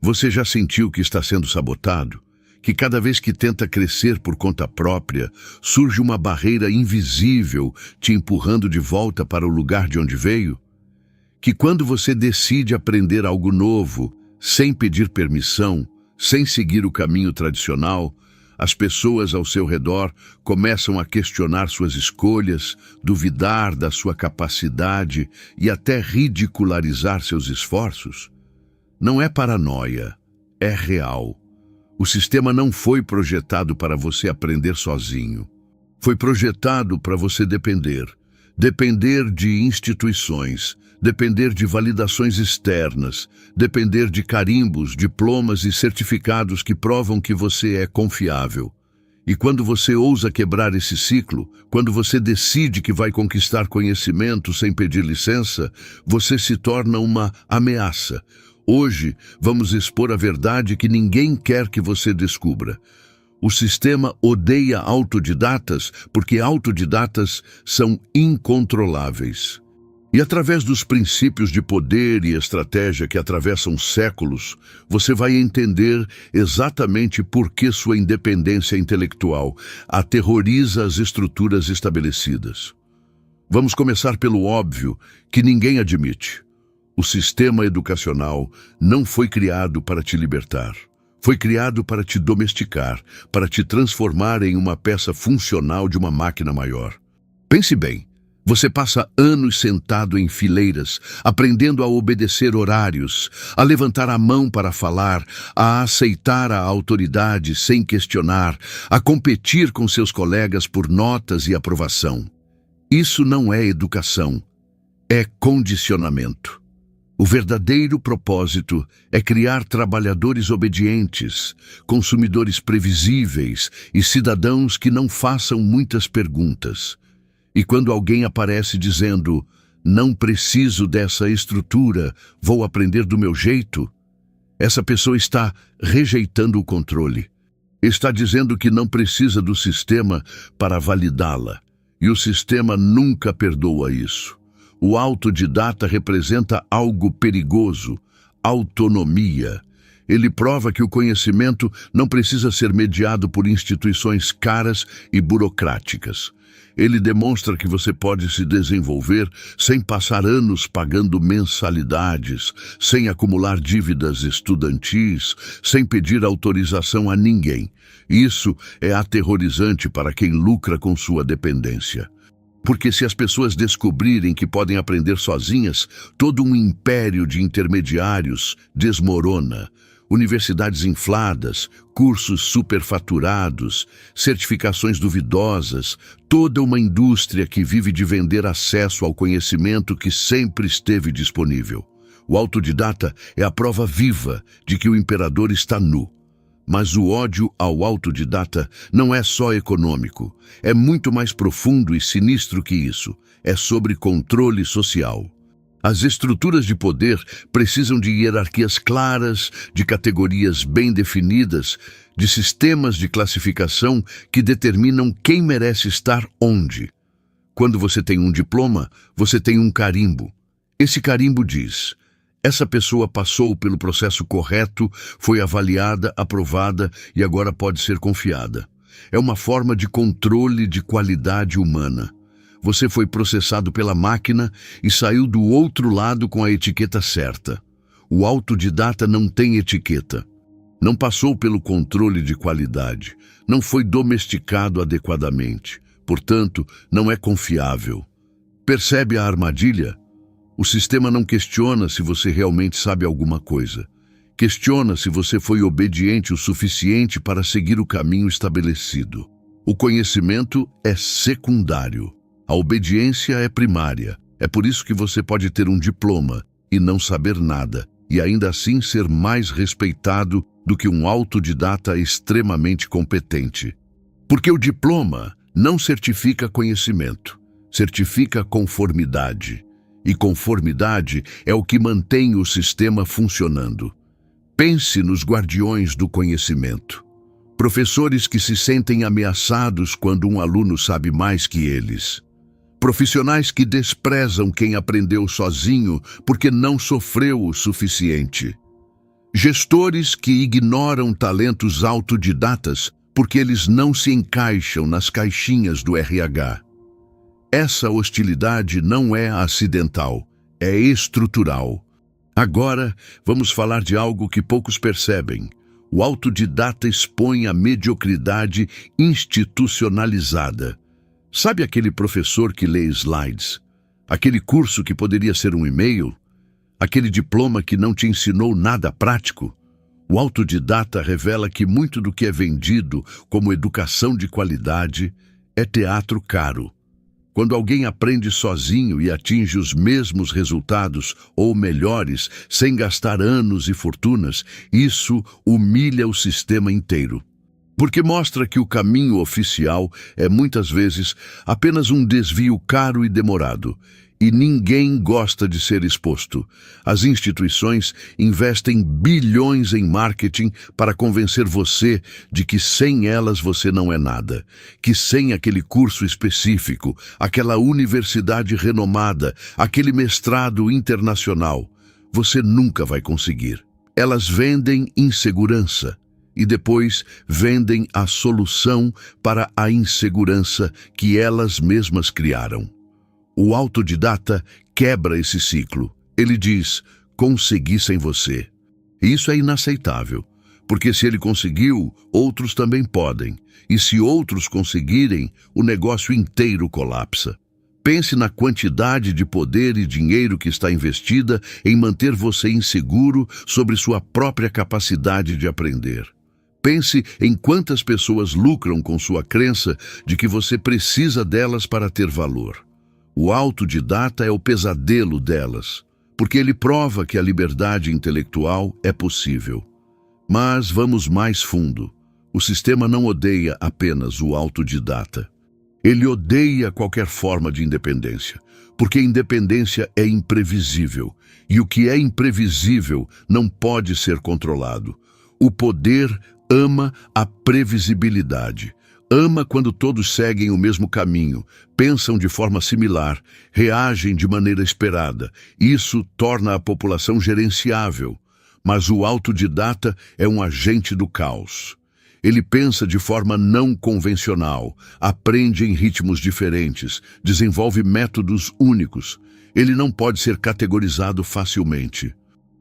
Você já sentiu que está sendo sabotado? Que cada vez que tenta crescer por conta própria, surge uma barreira invisível te empurrando de volta para o lugar de onde veio? Que quando você decide aprender algo novo, sem pedir permissão, sem seguir o caminho tradicional, as pessoas ao seu redor começam a questionar suas escolhas, duvidar da sua capacidade e até ridicularizar seus esforços? Não é paranoia, é real. O sistema não foi projetado para você aprender sozinho. Foi projetado para você depender. Depender de instituições, depender de validações externas, depender de carimbos, diplomas e certificados que provam que você é confiável. E quando você ousa quebrar esse ciclo, quando você decide que vai conquistar conhecimento sem pedir licença, você se torna uma ameaça. Hoje, vamos expor a verdade que ninguém quer que você descubra. O sistema odeia autodidatas porque autodidatas são incontroláveis. E através dos princípios de poder e estratégia que atravessam séculos, você vai entender exatamente por que sua independência intelectual aterroriza as estruturas estabelecidas. Vamos começar pelo óbvio que ninguém admite. O sistema educacional não foi criado para te libertar. Foi criado para te domesticar, para te transformar em uma peça funcional de uma máquina maior. Pense bem, você passa anos sentado em fileiras, aprendendo a obedecer horários, a levantar a mão para falar, a aceitar a autoridade sem questionar, a competir com seus colegas por notas e aprovação. Isso não é educação, é condicionamento. O verdadeiro propósito é criar trabalhadores obedientes, consumidores previsíveis e cidadãos que não façam muitas perguntas. E quando alguém aparece dizendo, não preciso dessa estrutura, vou aprender do meu jeito, essa pessoa está rejeitando o controle. Está dizendo que não precisa do sistema para validá-la. E o sistema nunca perdoa isso. O autodidata representa algo perigoso, autonomia. Ele prova que o conhecimento não precisa ser mediado por instituições caras e burocráticas. Ele demonstra que você pode se desenvolver sem passar anos pagando mensalidades, sem acumular dívidas estudantis, sem pedir autorização a ninguém. Isso é aterrorizante para quem lucra com sua dependência. Porque se as pessoas descobrirem que podem aprender sozinhas, todo um império de intermediários desmorona. Universidades infladas, cursos superfaturados, certificações duvidosas, toda uma indústria que vive de vender acesso ao conhecimento que sempre esteve disponível. O autodidata é a prova viva de que o imperador está nu. Mas o ódio ao autodidata não é só econômico, é muito mais profundo e sinistro que isso. É sobre controle social. As estruturas de poder precisam de hierarquias claras, de categorias bem definidas, de sistemas de classificação que determinam quem merece estar onde. Quando você tem um diploma, você tem um carimbo. Esse carimbo diz: essa pessoa passou pelo processo correto, foi avaliada, aprovada e agora pode ser confiada. É uma forma de controle de qualidade humana. Você foi processado pela máquina e saiu do outro lado com a etiqueta certa. O autodidata não tem etiqueta. Não passou pelo controle de qualidade. Não foi domesticado adequadamente. Portanto, não é confiável. Percebe a armadilha? O sistema não questiona se você realmente sabe alguma coisa. Questiona se você foi obediente o suficiente para seguir o caminho estabelecido. O conhecimento é secundário. A obediência é primária. É por isso que você pode ter um diploma e não saber nada, e ainda assim ser mais respeitado do que um autodidata extremamente competente. Porque o diploma não certifica conhecimento, certifica conformidade. E conformidade é o que mantém o sistema funcionando. Pense nos guardiões do conhecimento. Professores que se sentem ameaçados quando um aluno sabe mais que eles. Profissionais que desprezam quem aprendeu sozinho porque não sofreu o suficiente. Gestores que ignoram talentos autodidatas porque eles não se encaixam nas caixinhas do RH. Essa hostilidade não é acidental, é estrutural. Agora, vamos falar de algo que poucos percebem. O autodidata expõe a mediocridade institucionalizada. Sabe aquele professor que lê slides? Aquele curso que poderia ser um e-mail? Aquele diploma que não te ensinou nada prático? O autodidata revela que muito do que é vendido como educação de qualidade é teatro caro. Quando alguém aprende sozinho e atinge os mesmos resultados ou melhores, sem gastar anos e fortunas, isso humilha o sistema inteiro. Porque mostra que o caminho oficial é muitas vezes apenas um desvio caro e demorado. E ninguém gosta de ser exposto. As instituições investem bilhões em marketing para convencer você de que sem elas você não é nada, que sem aquele curso específico, aquela universidade renomada, aquele mestrado internacional, você nunca vai conseguir. Elas vendem insegurança e depois vendem a solução para a insegurança que elas mesmas criaram. O autodidata quebra esse ciclo. Ele diz, consegui sem você. E isso é inaceitável, porque se ele conseguiu, outros também podem. E se outros conseguirem, o negócio inteiro colapsa. Pense na quantidade de poder e dinheiro que está investida em manter você inseguro sobre sua própria capacidade de aprender. Pense em quantas pessoas lucram com sua crença de que você precisa delas para ter valor. O autodidata é o pesadelo delas, porque ele prova que a liberdade intelectual é possível. Mas vamos mais fundo. O sistema não odeia apenas o autodidata. Ele odeia qualquer forma de independência, porque independência é imprevisível, e o que é imprevisível não pode ser controlado. O poder ama a previsibilidade. Ama quando todos seguem o mesmo caminho, pensam de forma similar, reagem de maneira esperada. Isso torna a população gerenciável. Mas o autodidata é um agente do caos. Ele pensa de forma não convencional, aprende em ritmos diferentes, desenvolve métodos únicos. Ele não pode ser categorizado facilmente.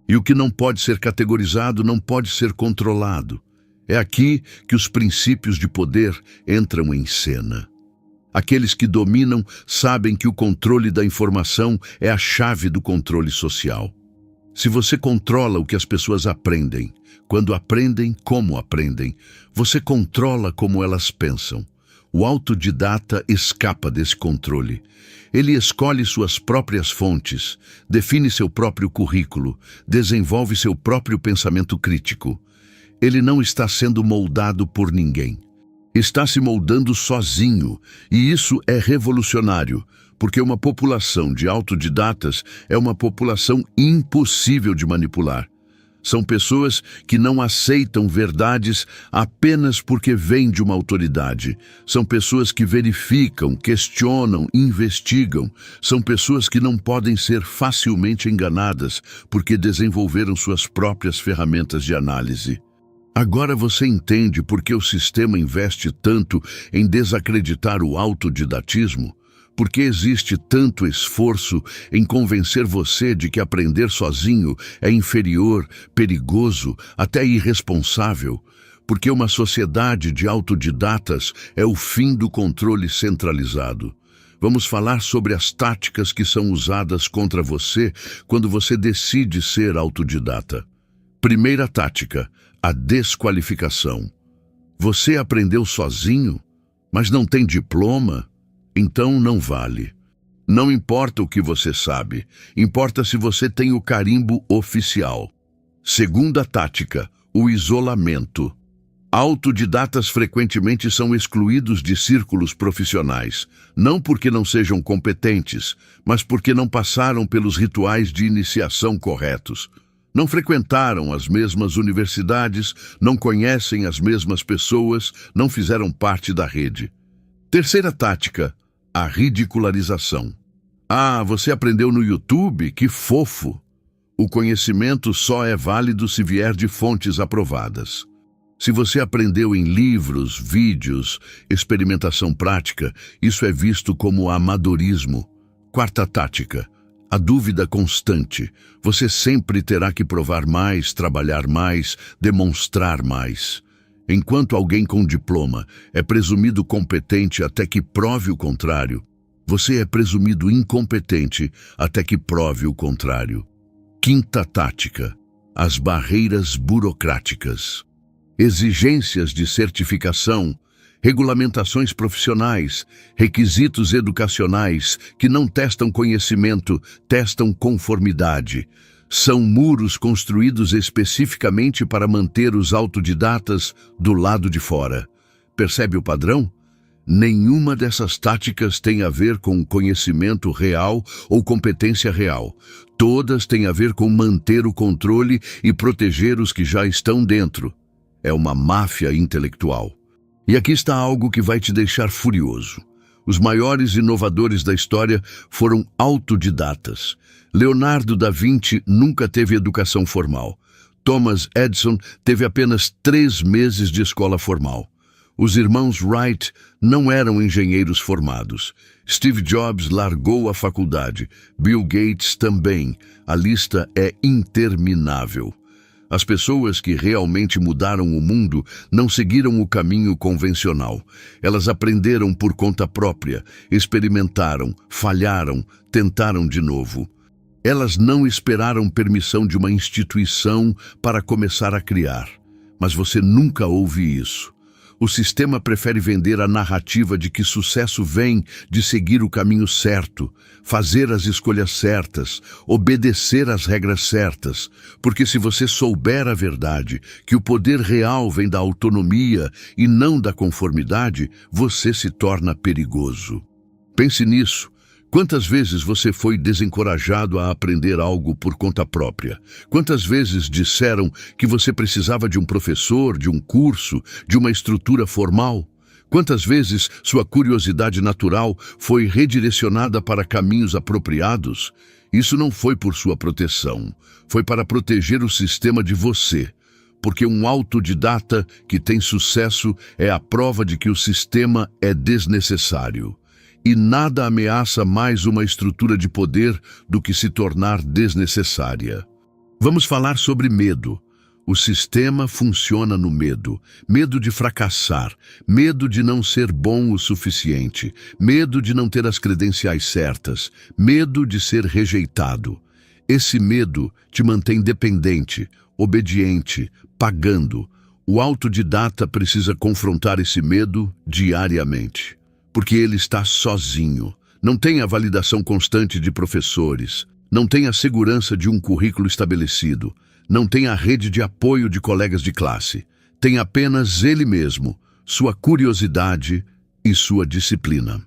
E o que não pode ser categorizado não pode ser controlado. É aqui que os princípios de poder entram em cena. Aqueles que dominam sabem que o controle da informação é a chave do controle social. Se você controla o que as pessoas aprendem, quando aprendem, como aprendem, você controla como elas pensam. O autodidata escapa desse controle. Ele escolhe suas próprias fontes, define seu próprio currículo, desenvolve seu próprio pensamento crítico. Ele não está sendo moldado por ninguém. Está se moldando sozinho, e isso é revolucionário, porque uma população de autodidatas é uma população impossível de manipular. São pessoas que não aceitam verdades apenas porque vêm de uma autoridade. São pessoas que verificam, questionam, investigam. São pessoas que não podem ser facilmente enganadas porque desenvolveram suas próprias ferramentas de análise. Agora você entende por que o sistema investe tanto em desacreditar o autodidatismo? Por que existe tanto esforço em convencer você de que aprender sozinho é inferior, perigoso, até irresponsável? Porque uma sociedade de autodidatas é o fim do controle centralizado. Vamos falar sobre as táticas que são usadas contra você quando você decide ser autodidata. Primeira tática: a desqualificação. Você aprendeu sozinho, mas não tem diploma? Então não vale. Não importa o que você sabe, importa se você tem o carimbo oficial. Segunda tática: o isolamento. Autodidatas frequentemente são excluídos de círculos profissionais, não porque não sejam competentes, mas porque não passaram pelos rituais de iniciação corretos. Não frequentaram as mesmas universidades, não conhecem as mesmas pessoas, não fizeram parte da rede. Terceira tática: a ridicularização. Ah, você aprendeu no YouTube? Que fofo! O conhecimento só é válido se vier de fontes aprovadas. Se você aprendeu em livros, vídeos, experimentação prática, isso é visto como amadorismo. Quarta tática: a dúvida constante. Você sempre terá que provar mais, trabalhar mais, demonstrar mais. Enquanto alguém com diploma é presumido competente até que prove o contrário, você é presumido incompetente até que prove o contrário. Quinta tática: as barreiras burocráticas. Exigências de certificação, regulamentações profissionais, requisitos educacionais que não testam conhecimento, testam conformidade. São muros construídos especificamente para manter os autodidatas do lado de fora. Percebe o padrão? Nenhuma dessas táticas tem a ver com conhecimento real ou competência real. Todas têm a ver com manter o controle e proteger os que já estão dentro. É uma máfia intelectual. E aqui está algo que vai te deixar furioso. Os maiores inovadores da história foram autodidatas. Leonardo da Vinci nunca teve educação formal. Thomas Edison teve apenas 3 meses de escola formal. Os irmãos Wright não eram engenheiros formados. Steve Jobs largou a faculdade. Bill Gates também. A lista é interminável. As pessoas que realmente mudaram o mundo não seguiram o caminho convencional. Elas aprenderam por conta própria, experimentaram, falharam, tentaram de novo. Elas não esperaram permissão de uma instituição para começar a criar. Mas você nunca ouve isso. O sistema prefere vender a narrativa de que sucesso vem de seguir o caminho certo, fazer as escolhas certas, obedecer às regras certas, porque se você souber a verdade, que o poder real vem da autonomia e não da conformidade, você se torna perigoso. Pense nisso. Quantas vezes você foi desencorajado a aprender algo por conta própria? Quantas vezes disseram que você precisava de um professor, de um curso, de uma estrutura formal? Quantas vezes sua curiosidade natural foi redirecionada para caminhos apropriados? Isso não foi por sua proteção, foi para proteger o sistema de você. Porque um autodidata que tem sucesso é a prova de que o sistema é desnecessário. E nada ameaça mais uma estrutura de poder do que se tornar desnecessária. Vamos falar sobre medo. O sistema funciona no medo. Medo de fracassar, medo de não ser bom o suficiente, medo de não ter as credenciais certas, medo de ser rejeitado. Esse medo te mantém dependente, obediente, pagando. O autodidata precisa confrontar esse medo diariamente. Porque ele está sozinho, não tem a validação constante de professores, não tem a segurança de um currículo estabelecido, não tem a rede de apoio de colegas de classe, tem apenas ele mesmo, sua curiosidade e sua disciplina.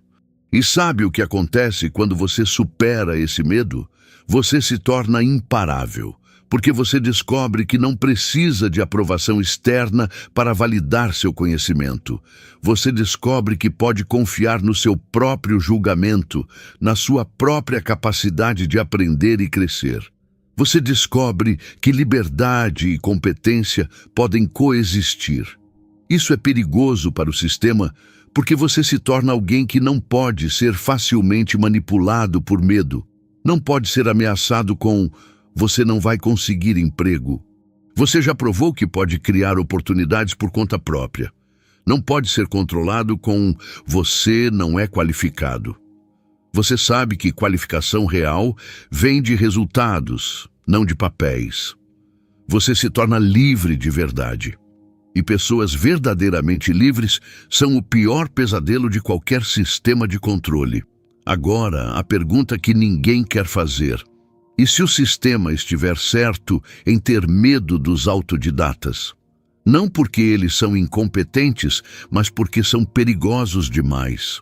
E sabe o que acontece quando você supera esse medo? Você se torna imparável, porque você descobre que não precisa de aprovação externa para validar seu conhecimento. Você descobre que pode confiar no seu próprio julgamento, na sua própria capacidade de aprender e crescer. Você descobre que liberdade e competência podem coexistir. Isso é perigoso para o sistema, porque você se torna alguém que não pode ser facilmente manipulado por medo. Não pode ser ameaçado com "você não vai conseguir emprego". Você já provou que pode criar oportunidades por conta própria. Não pode ser controlado com "você não é qualificado". Você sabe que qualificação real vem de resultados, não de papéis. Você se torna livre de verdade. E pessoas verdadeiramente livres são o pior pesadelo de qualquer sistema de controle. Agora, a pergunta que ninguém quer fazer: e se o sistema estiver certo em ter medo dos autodidatas? Não porque eles são incompetentes, mas porque são perigosos demais.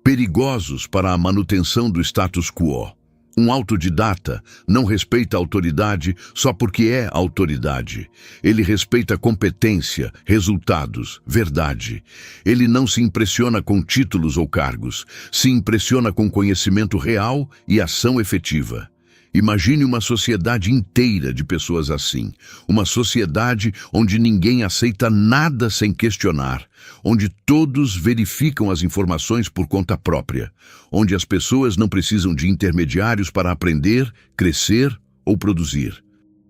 Perigosos para a manutenção do status quo. Um autodidata não respeita a autoridade só porque é autoridade. Ele respeita competência, resultados, verdade. Ele não se impressiona com títulos ou cargos, se impressiona com conhecimento real e ação efetiva. Imagine uma sociedade inteira de pessoas assim. Uma sociedade onde ninguém aceita nada sem questionar, onde todos verificam as informações por conta própria, onde as pessoas não precisam de intermediários para aprender, crescer ou produzir.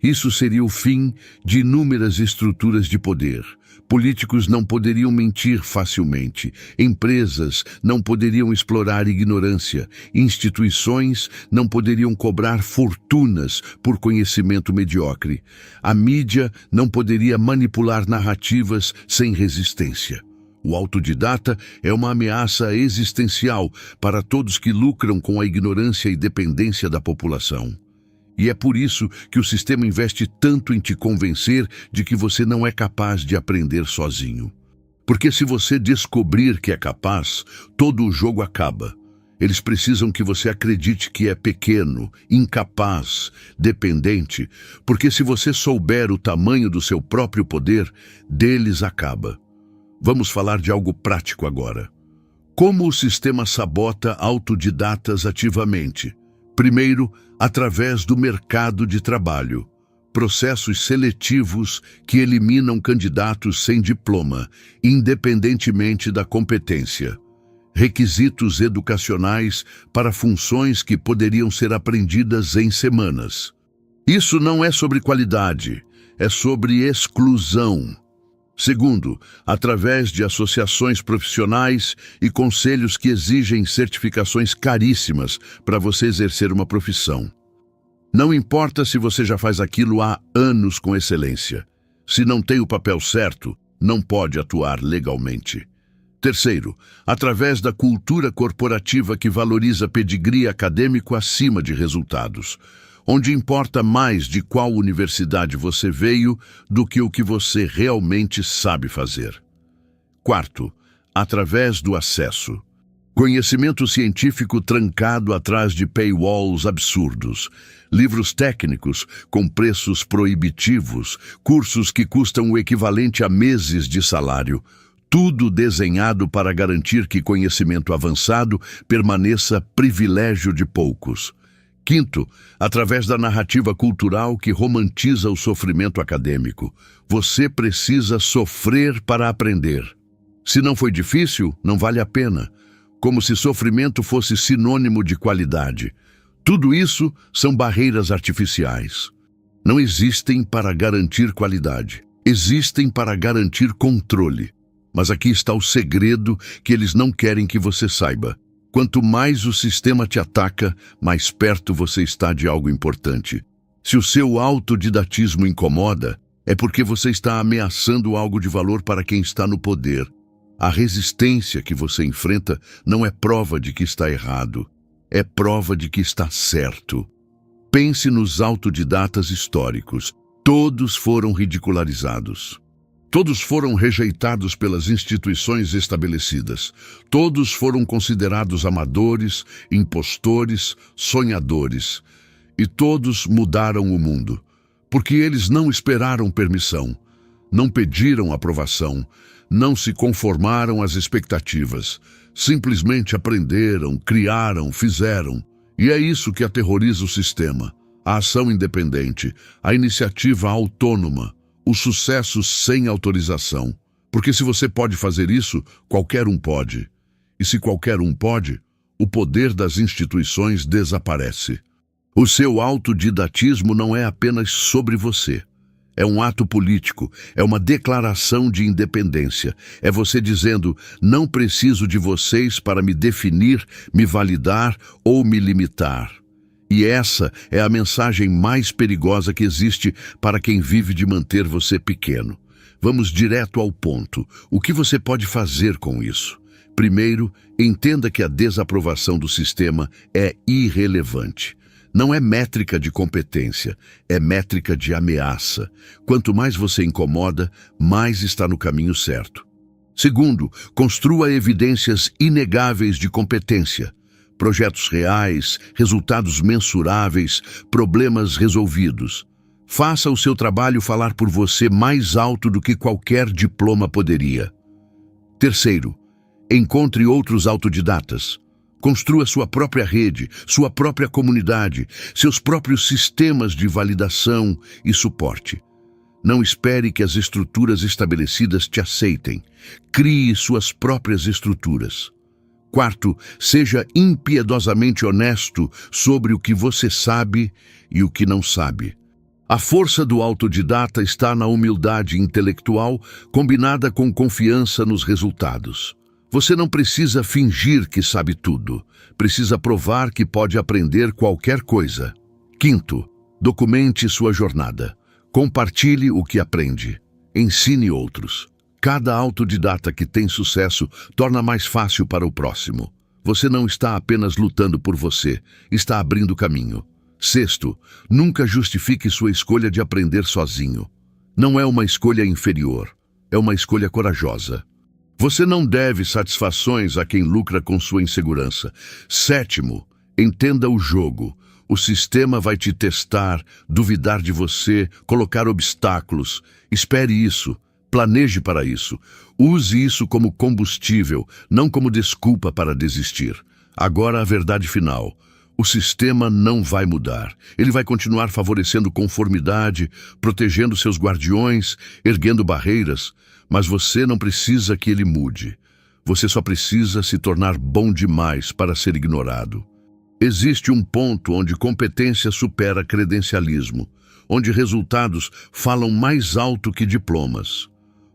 Isso seria o fim de inúmeras estruturas de poder. Políticos não poderiam mentir facilmente, empresas não poderiam explorar ignorância, instituições não poderiam cobrar fortunas por conhecimento mediocre, a mídia não poderia manipular narrativas sem resistência. O autodidata é uma ameaça existencial para todos que lucram com a ignorância e dependência da população. E é por isso que o sistema investe tanto em te convencer de que você não é capaz de aprender sozinho. Porque se você descobrir que é capaz, todo o jogo acaba. Eles precisam que você acredite que é pequeno, incapaz, dependente, porque se você souber o tamanho do seu próprio poder, deles acaba. Vamos falar de algo prático agora. Como o sistema sabota autodidatas ativamente? Primeiro, através do mercado de trabalho. Processos seletivos que eliminam candidatos sem diploma, independentemente da competência. Requisitos educacionais para funções que poderiam ser aprendidas em semanas. Isso não é sobre qualidade, é sobre exclusão. Segundo, através de associações profissionais e conselhos que exigem certificações caríssimas para você exercer uma profissão. Não importa se você já faz aquilo há anos com excelência. Se não tem o papel certo, não pode atuar legalmente. Terceiro, através da cultura corporativa que valoriza pedigree acadêmico acima de resultados, onde importa mais de qual universidade você veio do que o que você realmente sabe fazer. Quarto, através do acesso. Conhecimento científico trancado atrás de paywalls absurdos, livros técnicos com preços proibitivos, cursos que custam o equivalente a meses de salário, tudo desenhado para garantir que conhecimento avançado permaneça privilégio de poucos. Quinto, através da narrativa cultural que romantiza o sofrimento acadêmico. Você precisa sofrer para aprender. Se não foi difícil, não vale a pena. Como se sofrimento fosse sinônimo de qualidade. Tudo isso são barreiras artificiais. Não existem para garantir qualidade. Existem para garantir controle. Mas aqui está o segredo que eles não querem que você saiba. Quanto mais o sistema te ataca, mais perto você está de algo importante. Se o seu autodidatismo incomoda, é porque você está ameaçando algo de valor para quem está no poder. A resistência que você enfrenta não é prova de que está errado, é prova de que está certo. Pense nos autodidatas históricos. Todos foram ridicularizados. Todos foram rejeitados pelas instituições estabelecidas. Todos foram considerados amadores, impostores, sonhadores. E todos mudaram o mundo, porque eles não esperaram permissão, não pediram aprovação, não se conformaram às expectativas. Simplesmente aprenderam, criaram, fizeram. E é isso que aterroriza o sistema. A ação independente, a iniciativa autônoma, o sucesso sem autorização. Porque se você pode fazer isso, qualquer um pode. E se qualquer um pode, o poder das instituições desaparece. O seu autodidatismo não é apenas sobre você. É um ato político, é uma declaração de independência. É você dizendo, não preciso de vocês para me definir, me validar ou me limitar. E essa é a mensagem mais perigosa que existe para quem vive de manter você pequeno. Vamos direto ao ponto. O que você pode fazer com isso? Primeiro, entenda que a desaprovação do sistema é irrelevante. Não é métrica de competência, é métrica de ameaça. Quanto mais você incomoda, mais está no caminho certo. Segundo, construa evidências inegáveis de competência. Projetos reais, resultados mensuráveis, problemas resolvidos. Faça o seu trabalho falar por você mais alto do que qualquer diploma poderia. Terceiro, encontre outros autodidatas. Construa sua própria rede, sua própria comunidade, seus próprios sistemas de validação e suporte. Não espere que as estruturas estabelecidas te aceitem. Crie suas próprias estruturas. Quarto, seja impiedosamente honesto sobre o que você sabe e o que não sabe. A força do autodidata está na humildade intelectual combinada com confiança nos resultados. Você não precisa fingir que sabe tudo. Precisa provar que pode aprender qualquer coisa. Quinto, documente sua jornada. Compartilhe o que aprende. Ensine outros. Cada autodidata que tem sucesso torna mais fácil para o próximo. Você não está apenas lutando por você, está abrindo caminho. Sexto, nunca justifique sua escolha de aprender sozinho. Não é uma escolha inferior, é uma escolha corajosa. Você não deve satisfações a quem lucra com sua insegurança. Sétimo, entenda o jogo. O sistema vai te testar, duvidar de você, colocar obstáculos. Espere isso, planeje para isso. Use isso como combustível, não como desculpa para desistir. Agora a verdade final. O sistema não vai mudar. Ele vai continuar favorecendo conformidade, protegendo seus guardiões, erguendo barreiras, mas você não precisa que ele mude. Você só precisa se tornar bom demais para ser ignorado. Existe um ponto onde competência supera credencialismo, onde resultados falam mais alto que diplomas,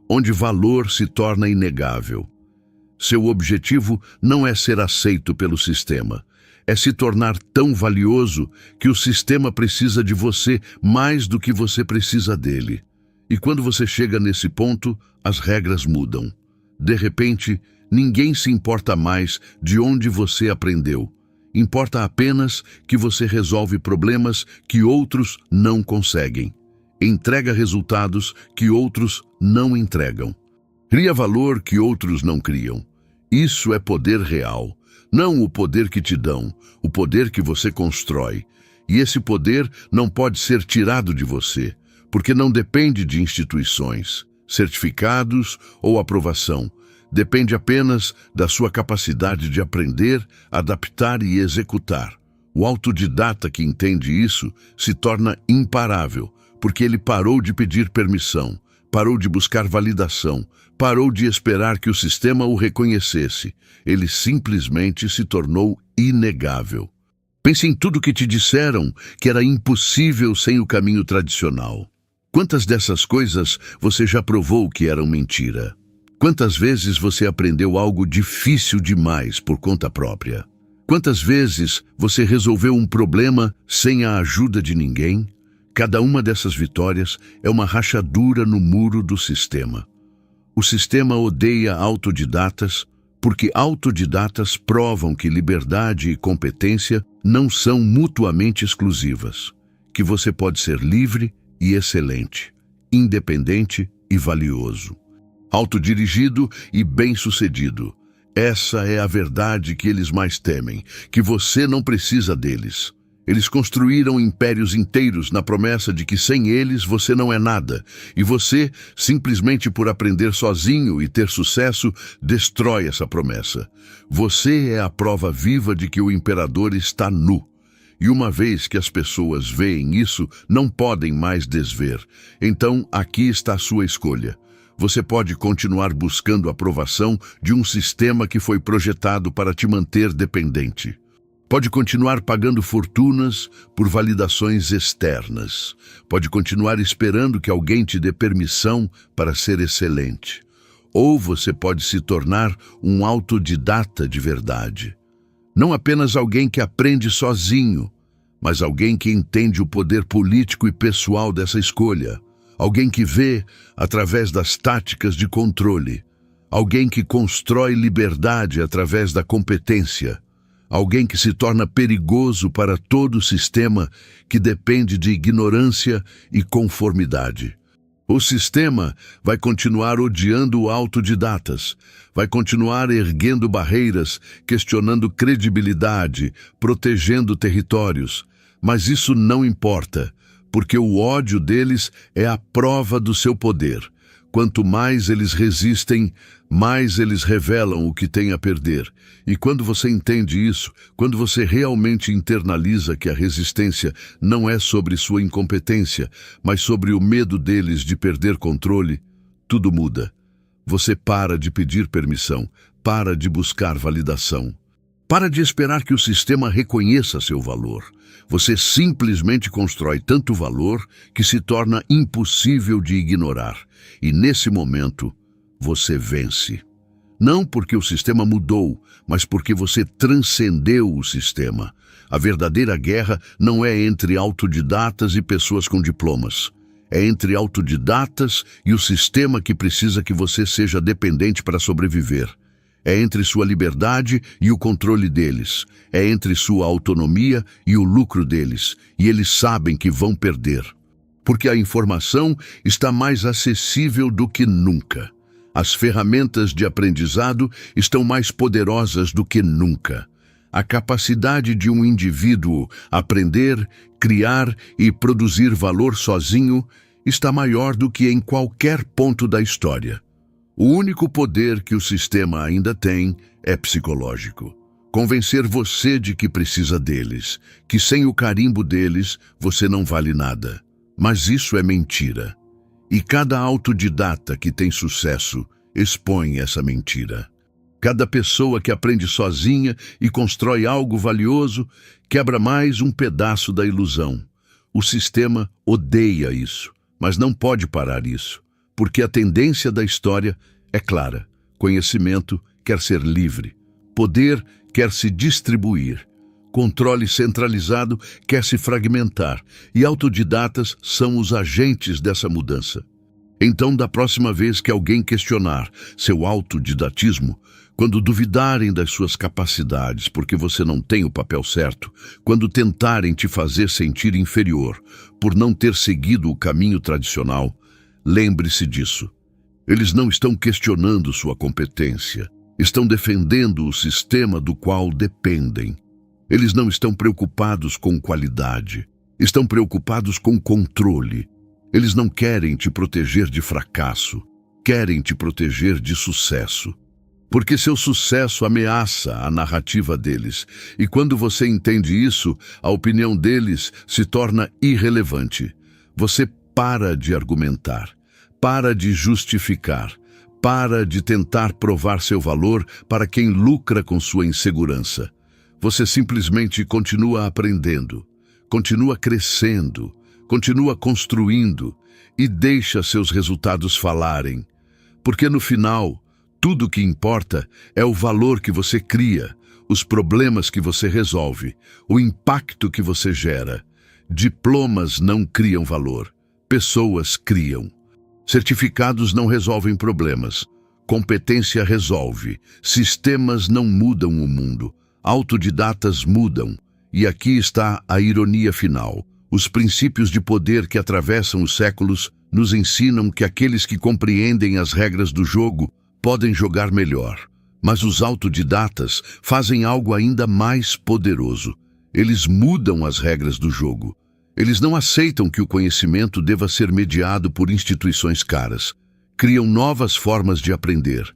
onde valor se torna inegável. Seu objetivo não é ser aceito pelo sistema, é se tornar tão valioso que o sistema precisa de você mais do que você precisa dele. E quando você chega nesse ponto, as regras mudam. De repente, ninguém se importa mais de onde você aprendeu. Importa apenas que você resolve problemas que outros não conseguem. Entrega resultados que outros não entregam. Cria valor que outros não criam. Isso é poder real. Não o poder que te dão, o poder que você constrói. E esse poder não pode ser tirado de você, porque não depende de instituições, certificados ou aprovação. Depende apenas da sua capacidade de aprender, adaptar e executar. O autodidata que entende isso se torna imparável, porque ele parou de pedir permissão, parou de buscar validação, parou de esperar que o sistema o reconhecesse. Ele simplesmente se tornou inegável. Pense em tudo que te disseram que era impossível sem o caminho tradicional. Quantas dessas coisas você já provou que eram mentira? Quantas vezes você aprendeu algo difícil demais por conta própria? Quantas vezes você resolveu um problema sem a ajuda de ninguém? Cada uma dessas vitórias é uma rachadura no muro do sistema. O sistema odeia autodidatas porque autodidatas provam que liberdade e competência não são mutuamente exclusivas, que você pode ser livre e excelente, independente e valioso, autodirigido e bem-sucedido. Essa é a verdade que eles mais temem, que você não precisa deles. Eles construíram impérios inteiros na promessa de que sem eles você não é nada, e você, simplesmente por aprender sozinho e ter sucesso, destrói essa promessa. Você é a prova viva de que o imperador está nu. E uma vez que as pessoas veem isso, não podem mais desver. Então, aqui está a sua escolha. Você pode continuar buscando a aprovação de um sistema que foi projetado para te manter dependente. Pode continuar pagando fortunas por validações externas. Pode continuar esperando que alguém te dê permissão para ser excelente. Ou você pode se tornar um autodidata de verdade. Não apenas alguém que aprende sozinho, mas alguém que entende o poder político e pessoal dessa escolha. Alguém que vê através das táticas de controle. Alguém que constrói liberdade através da competência. Alguém que se torna perigoso para todo o sistema que depende de ignorância e conformidade. O sistema vai continuar odiando autodidatas, vai continuar erguendo barreiras, questionando credibilidade, protegendo territórios. Mas isso não importa, porque o ódio deles é a prova do seu poder. Quanto mais eles resistem, mais eles revelam o que têm a perder. E quando você entende isso, quando você realmente internaliza que a resistência não é sobre sua incompetência, mas sobre o medo deles de perder controle, tudo muda. Você para de pedir permissão, para de buscar validação. Para de esperar que o sistema reconheça seu valor. Você simplesmente constrói tanto valor que se torna impossível de ignorar. E nesse momento, você vence. Não porque o sistema mudou, mas porque você transcendeu o sistema. A verdadeira guerra não é entre autodidatas e pessoas com diplomas. É entre autodidatas e o sistema que precisa que você seja dependente para sobreviver. É entre sua liberdade e o controle deles. É entre sua autonomia e o lucro deles. E eles sabem que vão perder. Porque a informação está mais acessível do que nunca. As ferramentas de aprendizado estão mais poderosas do que nunca. A capacidade de um indivíduo aprender, criar e produzir valor sozinho está maior do que em qualquer ponto da história. O único poder que o sistema ainda tem é psicológico. Convencer você de que precisa deles, que sem o carimbo deles você não vale nada. Mas isso é mentira. E cada autodidata que tem sucesso expõe essa mentira. Cada pessoa que aprende sozinha e constrói algo valioso quebra mais um pedaço da ilusão. O sistema odeia isso, mas não pode parar isso. Porque a tendência da história é clara. Conhecimento quer ser livre. Poder quer se distribuir. Controle centralizado quer se fragmentar. E autodidatas são os agentes dessa mudança. Então, da próxima vez que alguém questionar seu autodidatismo, quando duvidarem das suas capacidades porque você não tem o papel certo, quando tentarem te fazer sentir inferior por não ter seguido o caminho tradicional, lembre-se disso. Eles não estão questionando sua competência, estão defendendo o sistema do qual dependem. Eles não estão preocupados com qualidade, estão preocupados com controle. Eles não querem te proteger de fracasso, querem te proteger de sucesso. Porque seu sucesso ameaça a narrativa deles. E quando você entende isso, a opinião deles se torna irrelevante. Você para de argumentar, para de justificar, para de tentar provar seu valor para quem lucra com sua insegurança. Você simplesmente continua aprendendo, continua crescendo, continua construindo e deixa seus resultados falarem. Porque no final, tudo o que importa é o valor que você cria, os problemas que você resolve, o impacto que você gera. Diplomas não criam valor, pessoas criam. Certificados não resolvem problemas, competência resolve. Sistemas não mudam o mundo, autodidatas mudam. E aqui está a ironia final. Os princípios de poder que atravessam os séculos nos ensinam que aqueles que compreendem as regras do jogo podem jogar melhor. Mas os autodidatas fazem algo ainda mais poderoso. Eles mudam as regras do jogo. Eles não aceitam que o conhecimento deva ser mediado por instituições caras. Criam novas formas de aprender.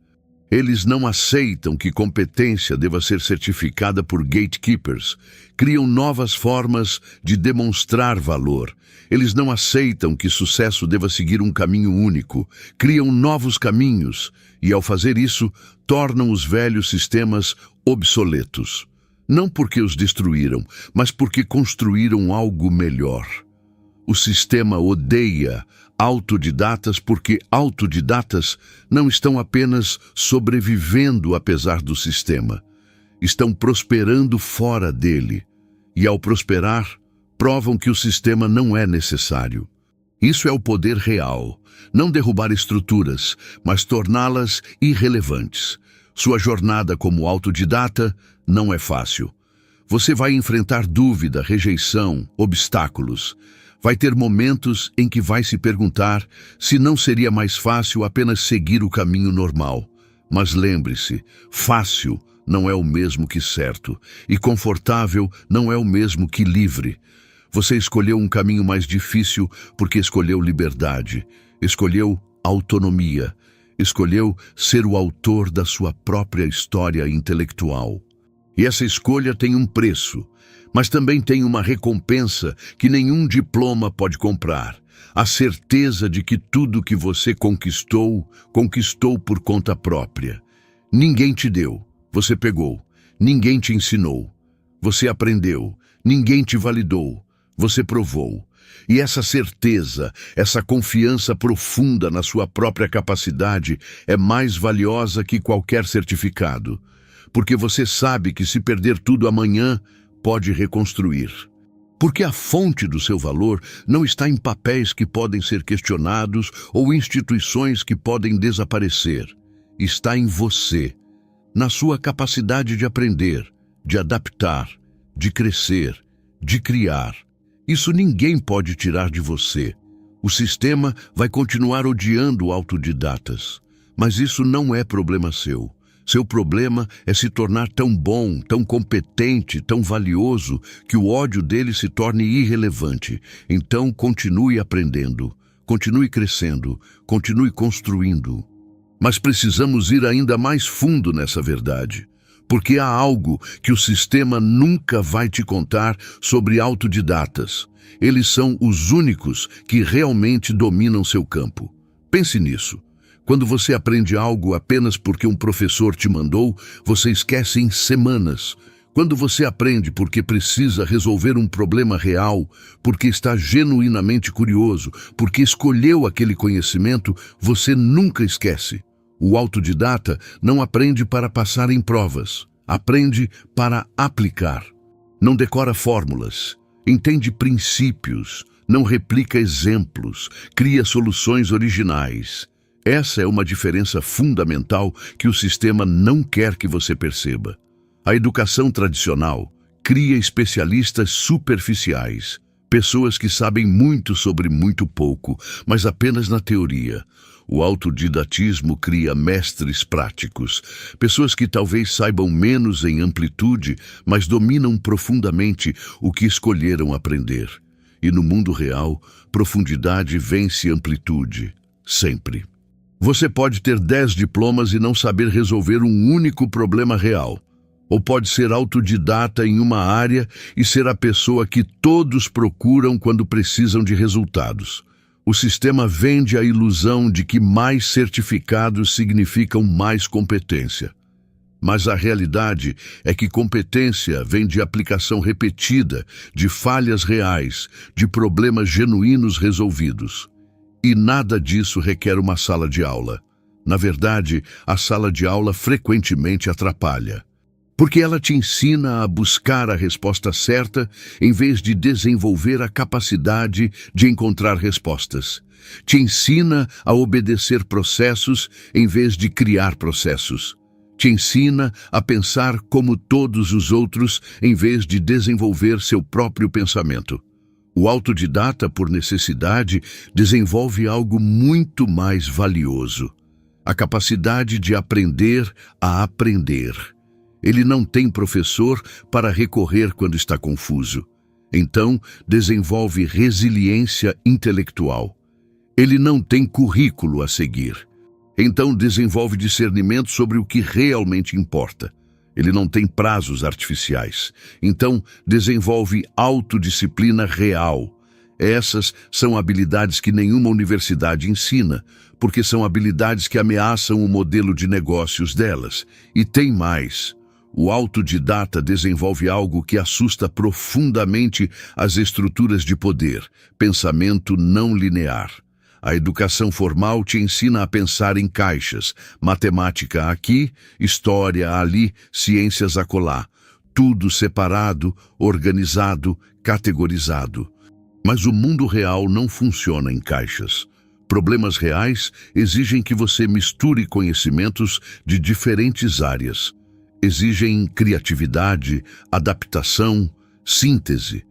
Eles não aceitam que competência deva ser certificada por gatekeepers. Criam novas formas de demonstrar valor. Eles não aceitam que sucesso deva seguir um caminho único. Criam novos caminhos e, ao fazer isso, tornam os velhos sistemas obsoletos. Não porque os destruíram, mas porque construíram algo melhor. O sistema odeia autodidatas porque autodidatas não estão apenas sobrevivendo apesar do sistema. Estão prosperando fora dele. E ao prosperar, provam que o sistema não é necessário. Isso é o poder real. Não derrubar estruturas, mas torná-las irrelevantes. Sua jornada como autodidata não é fácil. Você vai enfrentar dúvida, rejeição, obstáculos. Vai ter momentos em que vai se perguntar se não seria mais fácil apenas seguir o caminho normal. Mas lembre-se, fácil não é o mesmo que certo, e confortável não é o mesmo que livre. Você escolheu um caminho mais difícil porque escolheu liberdade, escolheu autonomia. Escolheu ser o autor da sua própria história intelectual. E essa escolha tem um preço, mas também tem uma recompensa que nenhum diploma pode comprar. A certeza de que tudo que você conquistou, conquistou por conta própria. Ninguém te deu, você pegou. Ninguém te ensinou, você aprendeu. Ninguém te validou, você provou. E essa certeza, essa confiança profunda na sua própria capacidade é mais valiosa que qualquer certificado. Porque você sabe que se perder tudo amanhã, pode reconstruir. Porque a fonte do seu valor não está em papéis que podem ser questionados ou instituições que podem desaparecer. Está em você, na sua capacidade de aprender, de adaptar, de crescer, de criar. Isso ninguém pode tirar de você. O sistema vai continuar odiando autodidatas, mas isso não é problema seu. Seu problema é se tornar tão bom, tão competente, tão valioso, que o ódio dele se torne irrelevante. Então continue aprendendo, continue crescendo, continue construindo. Mas precisamos ir ainda mais fundo nessa verdade, porque há algo que o sistema nunca vai te contar sobre autodidatas. Eles são os únicos que realmente dominam seu campo. Pense nisso. Quando você aprende algo apenas porque um professor te mandou, você esquece em semanas. Quando você aprende porque precisa resolver um problema real, porque está genuinamente curioso, porque escolheu aquele conhecimento, você nunca esquece. O autodidata não aprende para passar em provas, aprende para aplicar. Não decora fórmulas, entende princípios, não replica exemplos, cria soluções originais. Essa é uma diferença fundamental que o sistema não quer que você perceba. A educação tradicional cria especialistas superficiais, pessoas que sabem muito sobre muito pouco, mas apenas na teoria. O autodidatismo cria mestres práticos, pessoas que talvez saibam menos em amplitude, mas dominam profundamente o que escolheram aprender. E no mundo real, profundidade vence amplitude, sempre. Você pode ter 10 diplomas e não saber resolver um único problema real. Ou pode ser autodidata em uma área e ser a pessoa que todos procuram quando precisam de resultados. O sistema vende a ilusão de que mais certificados significam mais competência. Mas a realidade é que competência vem de aplicação repetida, de falhas reais, de problemas genuínos resolvidos. E nada disso requer uma sala de aula. Na verdade, a sala de aula frequentemente atrapalha. Porque ela te ensina a buscar a resposta certa em vez de desenvolver a capacidade de encontrar respostas. Te ensina a obedecer processos em vez de criar processos. Te ensina a pensar como todos os outros em vez de desenvolver seu próprio pensamento. O autodidata, por necessidade, desenvolve algo muito mais valioso: a capacidade de aprender a aprender. Ele não tem professor para recorrer quando está confuso. Então, desenvolve resiliência intelectual. Ele não tem currículo a seguir. Então, desenvolve discernimento sobre o que realmente importa. Ele não tem prazos artificiais. Então, desenvolve autodisciplina real. Essas são habilidades que nenhuma universidade ensina, porque são habilidades que ameaçam o modelo de negócios delas. E tem mais. O autodidata desenvolve algo que assusta profundamente as estruturas de poder: pensamento não linear. A educação formal te ensina a pensar em caixas, matemática aqui, história ali, ciências acolá. Tudo separado, organizado, categorizado. Mas o mundo real não funciona em caixas. Problemas reais exigem que você misture conhecimentos de diferentes áreas. Exigem criatividade, adaptação, síntese.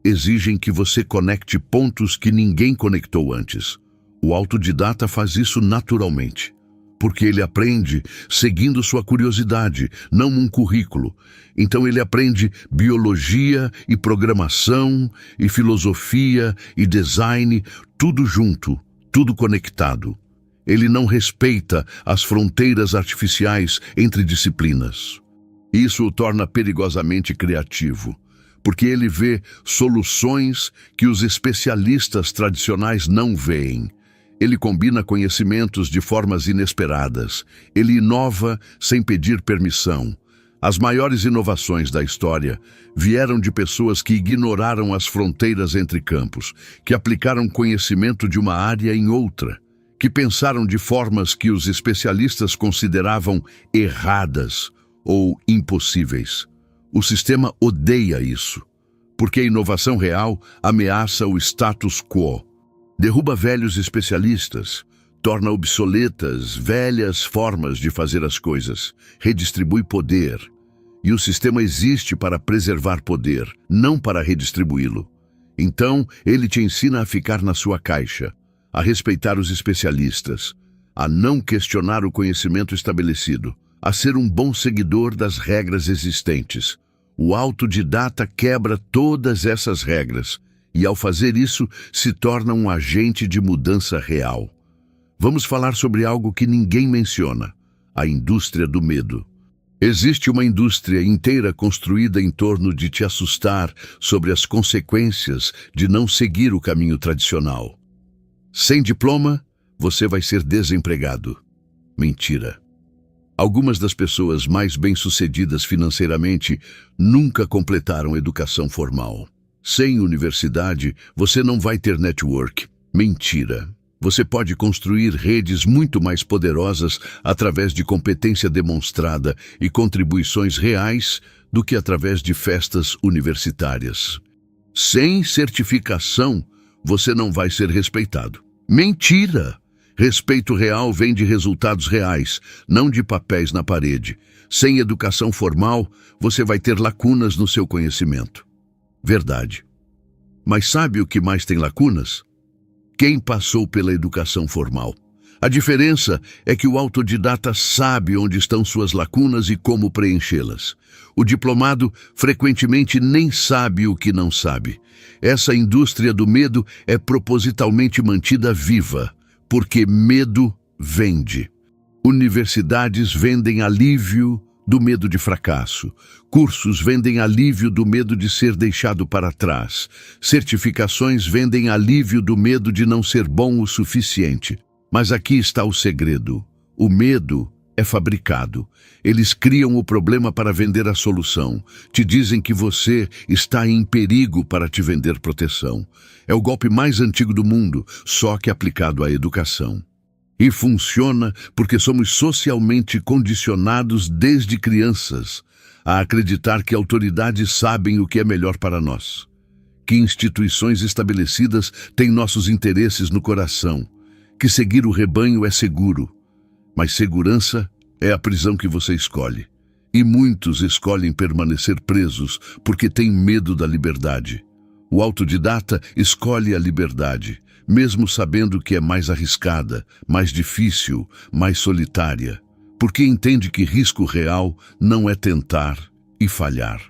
Exigem que você conecte pontos que ninguém conectou antes. O autodidata faz isso naturalmente, porque ele aprende seguindo sua curiosidade, não um currículo. Então ele aprende biologia e programação e filosofia e design, tudo junto, tudo conectado. Ele não respeita as fronteiras artificiais entre disciplinas. Isso o torna perigosamente criativo, porque ele vê soluções que os especialistas tradicionais não veem. Ele combina conhecimentos de formas inesperadas. Ele inova sem pedir permissão. As maiores inovações da história vieram de pessoas que ignoraram as fronteiras entre campos, que aplicaram conhecimento de uma área em outra, que pensaram de formas que os especialistas consideravam erradas ou impossíveis. O sistema odeia isso, porque a inovação real ameaça o status quo. Derruba velhos especialistas, torna obsoletas velhas formas de fazer as coisas, redistribui poder. E o sistema existe para preservar poder, não para redistribuí-lo. Então, ele te ensina a ficar na sua caixa, a respeitar os especialistas, a não questionar o conhecimento estabelecido, a ser um bom seguidor das regras existentes. O autodidata quebra todas essas regras e, ao fazer isso, se torna um agente de mudança real. Vamos falar sobre algo que ninguém menciona: a indústria do medo. Existe uma indústria inteira construída em torno de te assustar sobre as consequências de não seguir o caminho tradicional. Sem diploma, você vai ser desempregado. Mentira. Algumas das pessoas mais bem-sucedidas financeiramente nunca completaram educação formal. Sem universidade, você não vai ter network. Mentira. Você pode construir redes muito mais poderosas através de competência demonstrada e contribuições reais do que através de festas universitárias. Sem certificação, você não vai ser respeitado. Mentira! Respeito real vem de resultados reais, não de papéis na parede. Sem educação formal, você vai ter lacunas no seu conhecimento. Verdade. Mas sabe o que mais tem lacunas? Quem passou pela educação formal. A diferença é que o autodidata sabe onde estão suas lacunas e como preenchê-las. O diplomado frequentemente nem sabe o que não sabe. Essa indústria do medo é propositalmente mantida viva, porque medo vende. Universidades vendem alívio do medo de fracasso. Cursos vendem alívio do medo de ser deixado para trás. Certificações vendem alívio do medo de não ser bom o suficiente. Mas aqui está o segredo. O medo é fabricado. Eles criam o problema para vender a solução. Te dizem que você está em perigo para te vender proteção. É o golpe mais antigo do mundo, só que aplicado à educação. E funciona porque somos socialmente condicionados desde crianças a acreditar que autoridades sabem o que é melhor para nós, que instituições estabelecidas têm nossos interesses no coração, que seguir o rebanho é seguro, mas segurança é a prisão que você escolhe. E muitos escolhem permanecer presos porque têm medo da liberdade. O autodidata escolhe a liberdade, mesmo sabendo que é mais arriscada, mais difícil, mais solitária, porque entende que risco real não é tentar e falhar.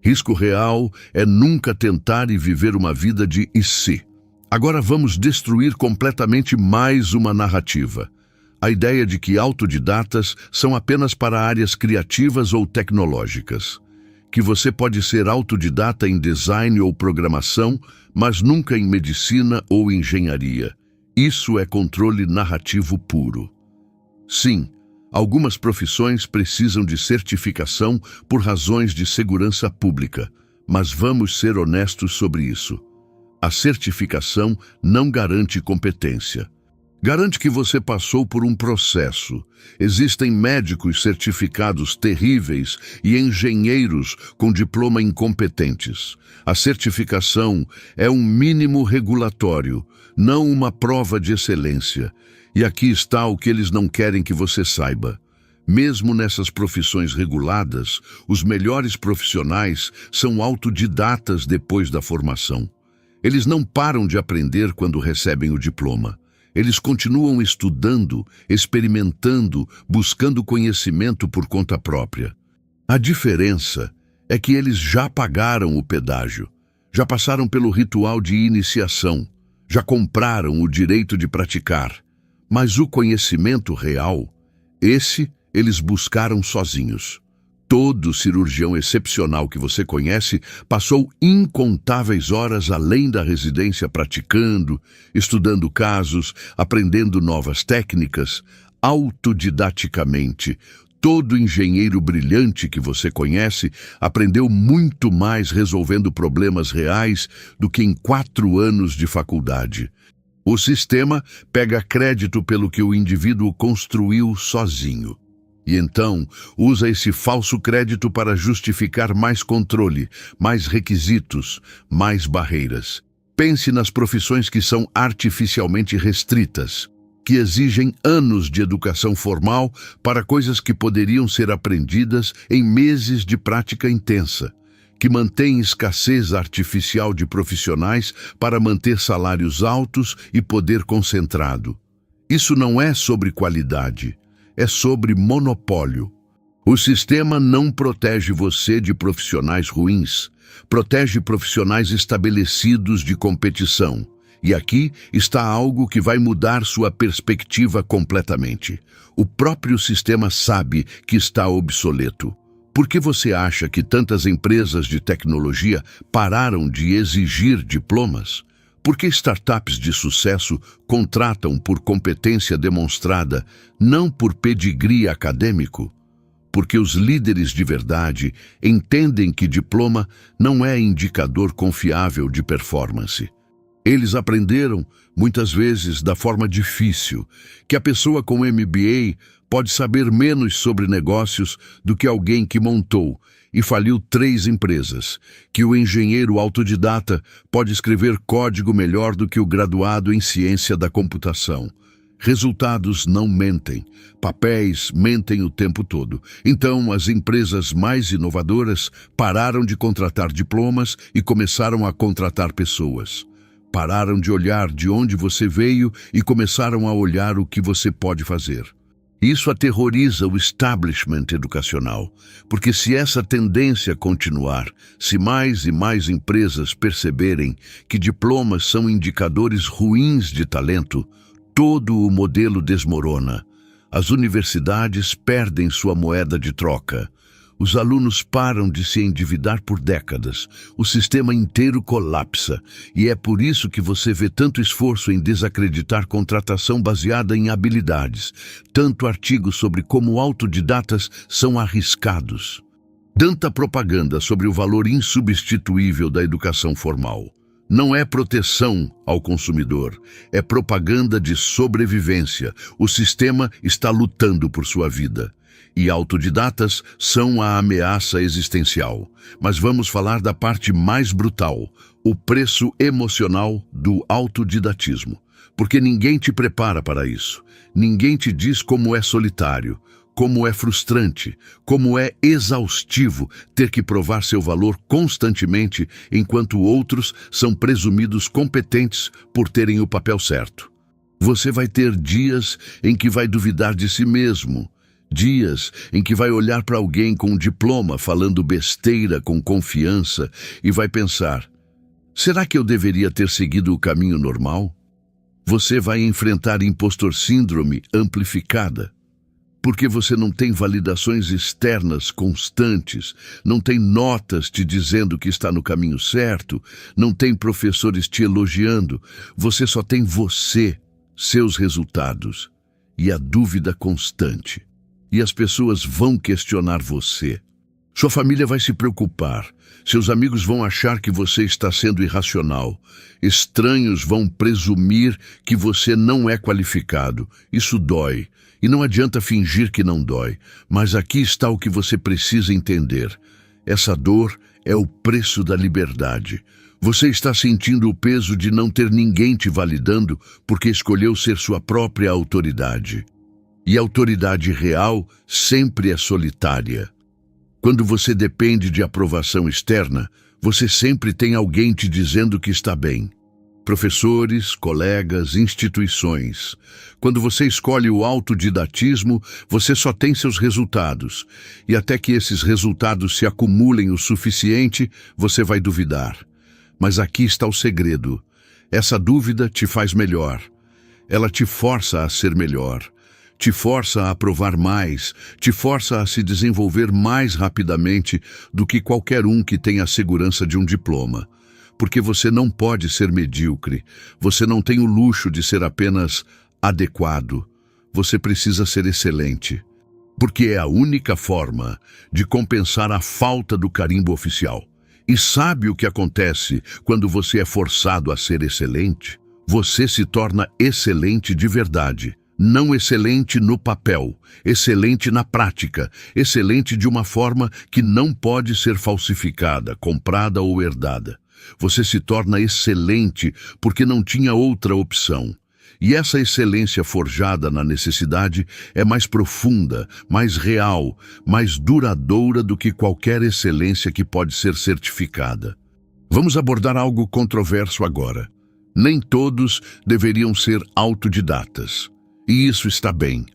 Risco real é nunca tentar e viver uma vida de e se. Agora vamos destruir completamente mais uma narrativa. A ideia de que autodidatas são apenas para áreas criativas ou tecnológicas. Que você pode ser autodidata em design ou programação, mas nunca em medicina ou engenharia. Isso é controle narrativo puro. Sim, algumas profissões precisam de certificação por razões de segurança pública, mas vamos ser honestos sobre isso. A certificação não garante competência. Garante que você passou por um processo. Existem médicos certificados terríveis e engenheiros com diploma incompetentes. A certificação é um mínimo regulatório, não uma prova de excelência. E aqui está o que eles não querem que você saiba. Mesmo nessas profissões reguladas, os melhores profissionais são autodidatas depois da formação. Eles não param de aprender quando recebem o diploma. Eles continuam estudando, experimentando, buscando conhecimento por conta própria. A diferença é que eles já pagaram o pedágio, já passaram pelo ritual de iniciação, já compraram o direito de praticar, Mas o conhecimento real, esse eles buscaram sozinhos. Todo cirurgião excepcional que você conhece passou incontáveis horas além da residência praticando, estudando casos, aprendendo novas técnicas, autodidaticamente. Todo engenheiro brilhante que você conhece aprendeu muito mais resolvendo problemas reais do que em 4 anos de faculdade. O sistema pega crédito pelo que o indivíduo construiu sozinho. E então usa esse falso crédito para justificar mais controle, mais requisitos, mais barreiras. Pense nas profissões que são artificialmente restritas, que exigem anos de educação formal para coisas que poderiam ser aprendidas em meses de prática intensa, que mantêm escassez artificial de profissionais para manter salários altos e poder concentrado. Isso não é sobre qualidade. É sobre monopólio. O sistema não protege você de profissionais ruins, protege profissionais estabelecidos de competição. E aqui está algo que vai mudar sua perspectiva completamente. O próprio sistema sabe que está obsoleto. Por que você acha que tantas empresas de tecnologia pararam de exigir diplomas? Por que startups de sucesso contratam por competência demonstrada, não por pedigree acadêmico? Porque os líderes de verdade entendem que diploma não é indicador confiável de performance. Eles aprenderam, muitas vezes, da forma difícil, que a pessoa com MBA pode saber menos sobre negócios do que alguém que montou e faliu 3 empresas, que o engenheiro autodidata pode escrever código melhor do que o graduado em ciência da computação. Resultados não mentem, papéis mentem o tempo todo. Então, as empresas mais inovadoras pararam de contratar diplomas e começaram a contratar pessoas. Pararam de olhar de onde você veio e começaram a olhar o que você pode fazer. Isso aterroriza o establishment educacional, porque se essa tendência continuar, se mais e mais empresas perceberem que diplomas são indicadores ruins de talento, todo o modelo desmorona. As universidades perdem sua moeda de troca. Os alunos param de se endividar por décadas. O sistema inteiro colapsa. E é por isso que você vê tanto esforço em desacreditar contratação baseada em habilidades. Tanto artigos sobre como autodidatas são arriscados. Tanta propaganda sobre o valor insubstituível da educação formal. Não é proteção ao consumidor, é propaganda de sobrevivência. O sistema está lutando por sua vida. E autodidatas são a ameaça existencial. Mas vamos falar da parte mais brutal, o preço emocional do autodidatismo. Porque ninguém te prepara para isso. Ninguém te diz como é solitário, como é frustrante, como é exaustivo ter que provar seu valor constantemente enquanto outros são presumidos competentes por terem o papel certo. Você vai ter dias em que vai duvidar de si mesmo, dias em que vai olhar para alguém com um diploma falando besteira com confiança e vai pensar: será que eu deveria ter seguido o caminho normal? Você vai enfrentar impostor síndrome amplificada, porque você não tem validações externas constantes, não tem notas te dizendo que está no caminho certo, não tem professores te elogiando, você só tem você, seus resultados e a dúvida constante. E as pessoas vão questionar você. Sua família vai se preocupar. Seus amigos vão achar que você está sendo irracional. Estranhos vão presumir que você não é qualificado. Isso dói. E não adianta fingir que não dói. Mas aqui está o que você precisa entender. Essa dor é o preço da liberdade. Você está sentindo o peso de não ter ninguém te validando porque escolheu ser sua própria autoridade. E a autoridade real sempre é solitária. Quando você depende de aprovação externa, você sempre tem alguém te dizendo que está bem. Professores, colegas, instituições. Quando você escolhe o autodidatismo, você só tem seus resultados. E até que esses resultados se acumulem o suficiente, você vai duvidar. Mas aqui está o segredo. Essa dúvida te faz melhor. Ela te força a ser melhor, te força a aprovar mais, te força a se desenvolver mais rapidamente do que qualquer um que tenha a segurança de um diploma. Porque você não pode ser medíocre, você não tem o luxo de ser apenas adequado, você precisa ser excelente. Porque é a única forma de compensar a falta do carimbo oficial. E sabe o que acontece quando você é forçado a ser excelente? Você se torna excelente de verdade. Não excelente no papel, excelente na prática, excelente de uma forma que não pode ser falsificada, comprada ou herdada. Você se torna excelente porque não tinha outra opção. E essa excelência forjada na necessidade é mais profunda, mais real, mais duradoura do que qualquer excelência que pode ser certificada. Vamos abordar algo controverso agora. Nem todos deveriam ser autodidatas. E isso está bem.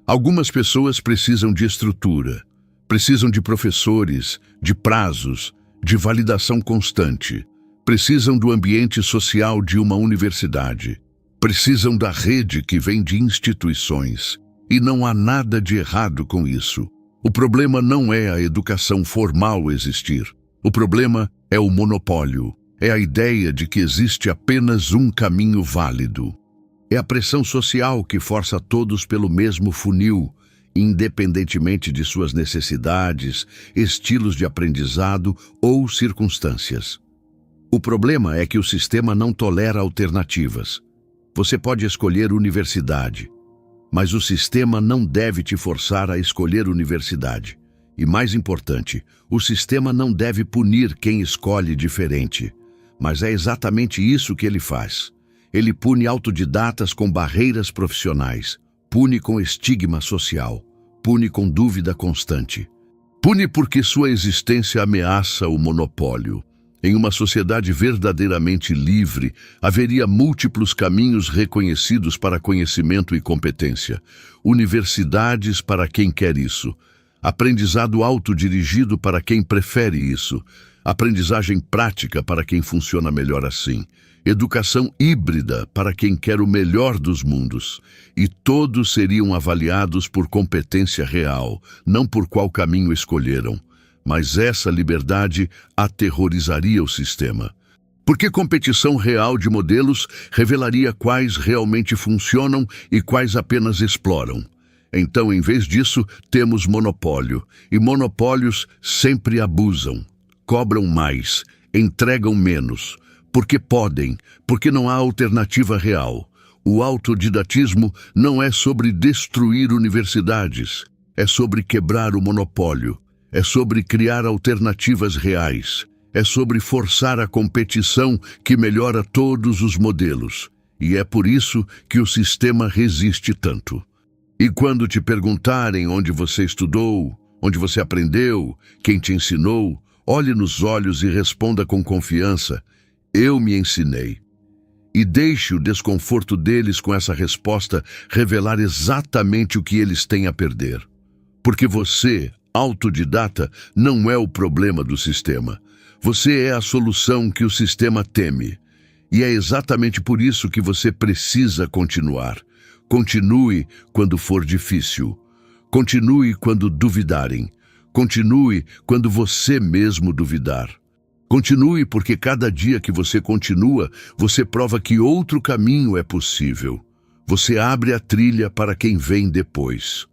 Algumas pessoas precisam de estrutura, precisam de professores, de prazos, de validação constante, precisam do ambiente social de uma universidade, precisam da rede que vem de instituições. E não há nada de errado com isso. O problema não é a educação formal existir. O problema é o monopólio. É a ideia de que existe apenas um caminho válido. É a pressão social que força todos pelo mesmo funil, independentemente de suas necessidades, estilos de aprendizado ou circunstâncias. O problema é que o sistema não tolera alternativas. Você pode escolher universidade, mas o sistema não deve te forçar a escolher universidade. E mais importante, o sistema não deve punir quem escolhe diferente. Mas é exatamente isso que ele faz. Ele pune autodidatas com barreiras profissionais, pune com estigma social, pune com dúvida constante. Pune porque sua existência ameaça o monopólio. Em uma sociedade verdadeiramente livre, haveria múltiplos caminhos reconhecidos para conhecimento e competência. Universidades para quem quer isso. Aprendizado autodirigido para quem prefere isso. Aprendizagem prática para quem funciona melhor assim. Educação híbrida para quem quer o melhor dos mundos. E todos seriam avaliados por competência real, não por qual caminho escolheram. Mas essa liberdade aterrorizaria o sistema. Porque competição real de modelos revelaria quais realmente funcionam e quais apenas exploram. Então, em vez disso, temos monopólio. E monopólios sempre abusam. Cobram mais, entregam menos, porque podem, porque não há alternativa real. O autodidatismo não é sobre destruir universidades, é sobre quebrar o monopólio, é sobre criar alternativas reais, é sobre forçar a competição que melhora todos os modelos. E é por isso que o sistema resiste tanto. E quando te perguntarem onde você estudou, onde você aprendeu, quem te ensinou, olhe nos olhos e responda com confiança: eu me ensinei. E deixe o desconforto deles com essa resposta revelar exatamente o que eles têm a perder. Porque você, autodidata, não é o problema do sistema. Você é a solução que o sistema teme. E é exatamente por isso que você precisa continuar. Continue quando for difícil. Continue quando duvidarem. Continue quando você mesmo duvidar. Continue porque cada dia que você continua, você prova que outro caminho é possível. Você abre a trilha para quem vem depois.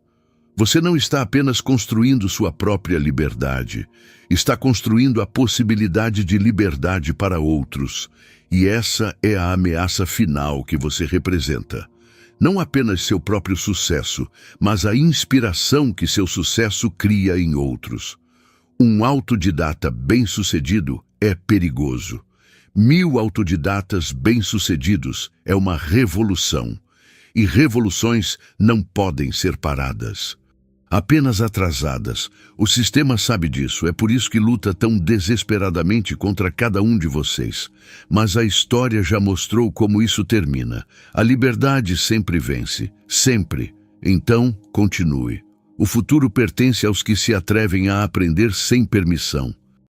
Você não está apenas construindo sua própria liberdade, está construindo a possibilidade de liberdade para outros. E essa é a ameaça final que você representa. Não apenas seu próprio sucesso, mas a inspiração que seu sucesso cria em outros. Um autodidata bem-sucedido é perigoso. 1000 autodidatas bem-sucedidos é uma revolução. E revoluções não podem ser paradas. Apenas atrasadas. O sistema sabe disso, é por isso que luta tão desesperadamente contra cada um de vocês. Mas a história já mostrou como isso termina. A liberdade sempre vence, sempre. Então, continue. O futuro pertence aos que se atrevem a aprender sem permissão.